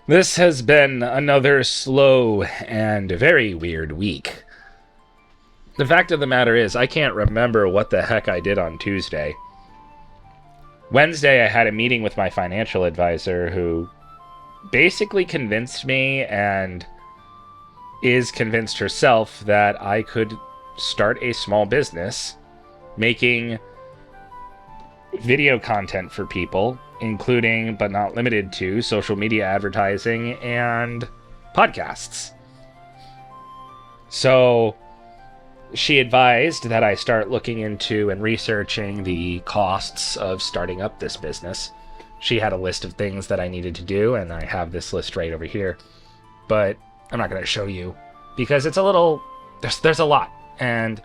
This has been another slow and very weird week. The fact of the matter is, I can't remember what the heck I did on Tuesday. Wednesday, I had a meeting with my financial advisor who basically convinced me and is convinced herself that I could start a small business making video content for people, including but not limited to social media advertising and podcasts. So she advised that I start looking into and researching the costs of starting up this business. She had a list of things that I needed to do, and I have this list right over here. But I'm not going to show you because it's a little... There's a lot. And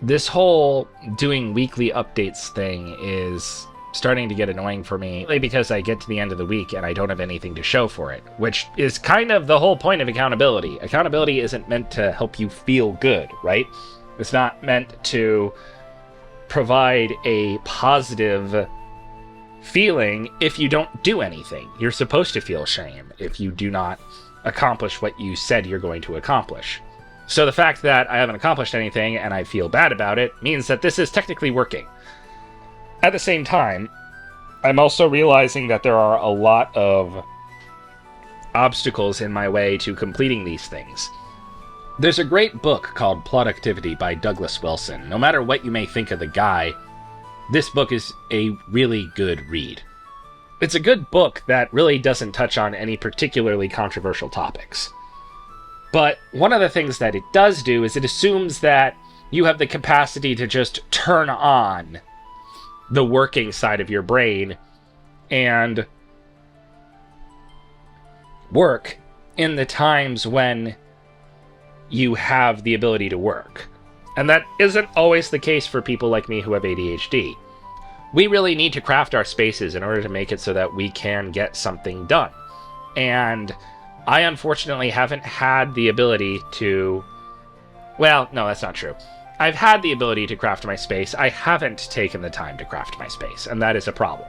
this whole doing weekly updates thing is starting to get annoying for me, because I get to the end of the week and I don't have anything to show for it, which is kind of the whole point of accountability. Accountability isn't meant to help you feel good, right? It's not meant to provide a positive feeling if you don't do anything. You're supposed to feel shame if you do not accomplish what you said you're going to accomplish. So the fact that I haven't accomplished anything and I feel bad about it means that this is technically working. At the same time, I'm also realizing that there are a lot of obstacles in my way to completing these things. There's a great book called Productivity by Douglas Wilson. No matter what you may think of the guy, this book is a really good read. It's a good book that really doesn't touch on any particularly controversial topics. But one of the things that it does do is it assumes that you have the capacity to just turn on the working side of your brain and work in the times when you have the ability to work. And that isn't always the case for people like me who have ADHD. We really need to craft our spaces in order to make it so that we can get something done. And I unfortunately haven't had the ability to... Well, no, that's not true. I've had the ability to craft my space. I haven't taken the time to craft my space, and that is a problem.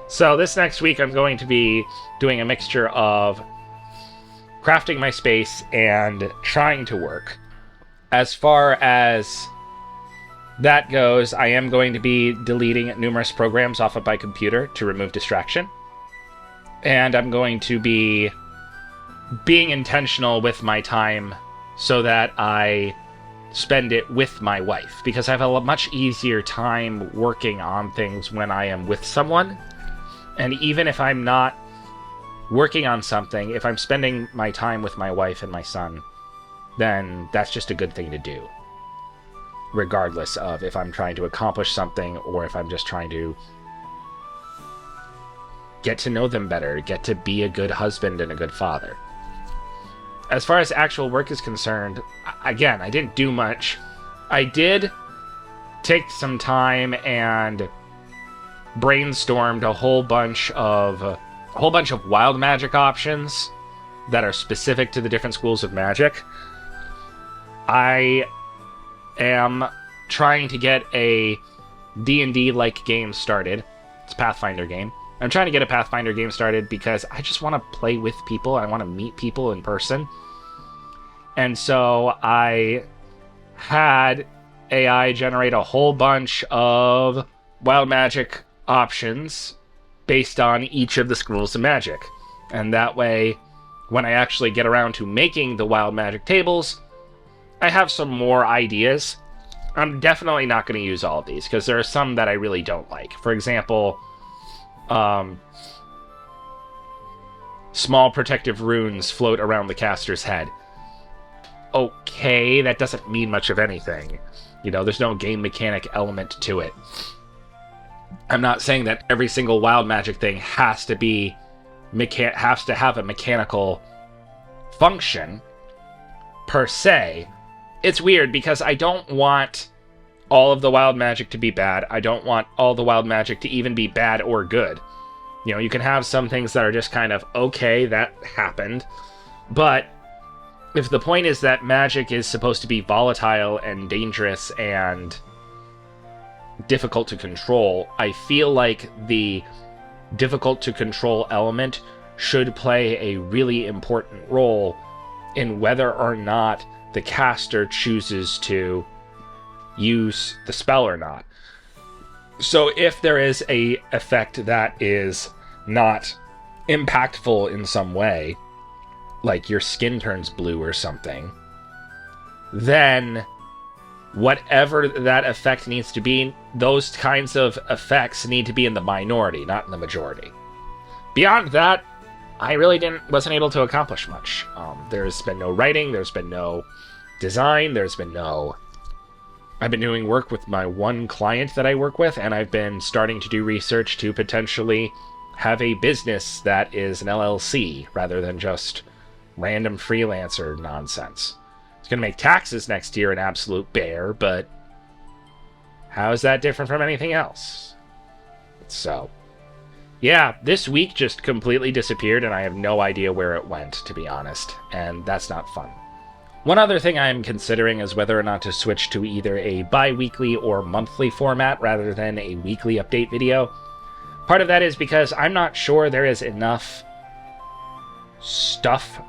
So this next week I'm going to be doing a mixture of crafting my space and trying to work. As far as that goes, I am going to be deleting numerous programs off of my computer to remove distraction. And I'm going to be being intentional with my time so that I spend it with my wife, because I have a much easier time working on things when I am with someone. And even if I'm not working on something, if I'm spending my time with my wife and my son, then that's just a good thing to do, regardless of if I'm trying to accomplish something or if I'm just trying to get to know them better, get to be a good husband and a good father. As far as actual work is concerned, again, I didn't do much. I did take some time and brainstormed a whole bunch of wild magic options that are specific to the different schools of magic. I am trying to get a D&D-like game started. It's a Pathfinder game. I'm trying to get a Pathfinder game started because I just want to play with people. I want to meet people in person. And so I had AI generate a whole bunch of wild magic options based on each of the schools of magic. And that way, when I actually get around to making the wild magic tables, I have some more ideas. I'm definitely not going to use all of these because there are some that I really don't like. For example, small protective runes float around the caster's head. Okay, that doesn't mean much of anything. You know, there's no game mechanic element to it. I'm not saying that every single wild magic thing has to have a mechanical function per se. It's weird because I don't want all of the wild magic to be bad. I don't want all the wild magic to even be bad or good. You know, you can have some things that are just kind of, okay, that happened. But if the point is that magic is supposed to be volatile and dangerous and difficult to control, I feel like the difficult to control element should play a really important role in whether or not the caster chooses to use the spell or not. So if there is a effect that is not impactful in some way, like your skin turns blue or something, then whatever that effect needs to be, those kinds of effects need to be in the minority, not in the majority. Beyond that, I really wasn't able to accomplish much. There's been no writing, there's been no design, I've been doing work with my one client that I work with, and I've been starting to do research to potentially have a business that is an LLC rather than just random freelancer nonsense. It's going to make taxes next year an absolute bear, but how is that different from anything else? So, yeah, this week just completely disappeared, and I have no idea where it went, to be honest, and that's not fun. One other thing I'm considering is whether or not to switch to either a bi-weekly or monthly format rather than a weekly update video. Part of that is because I'm not sure there is enough stuff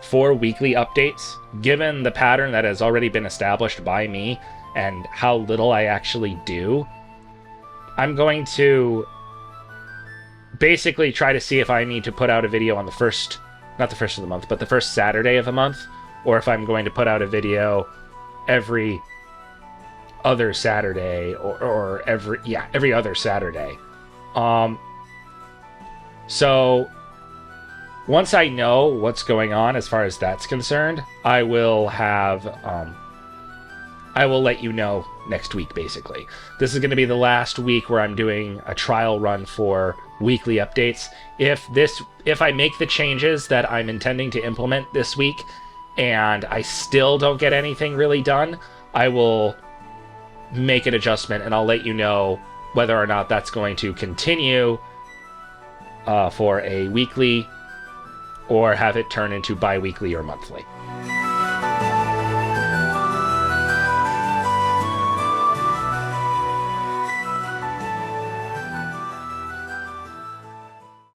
for weekly updates, given the pattern that has already been established by me and how little I actually do. I'm going to basically try to see if I need to put out a video on the first, not the first of the month, but the first Saturday of the month, or if I'm going to put out a video every other Saturday, or every other Saturday. So once I know what's going on as far as that's concerned, I will let you know next week, basically. This is going to be the last week where I'm doing a trial run for weekly updates. If I make the changes that I'm intending to implement this week, and I still don't get anything really done, I will make an adjustment, and I'll let you know whether or not that's going to continue for a weekly or have it turn into bi-weekly or monthly.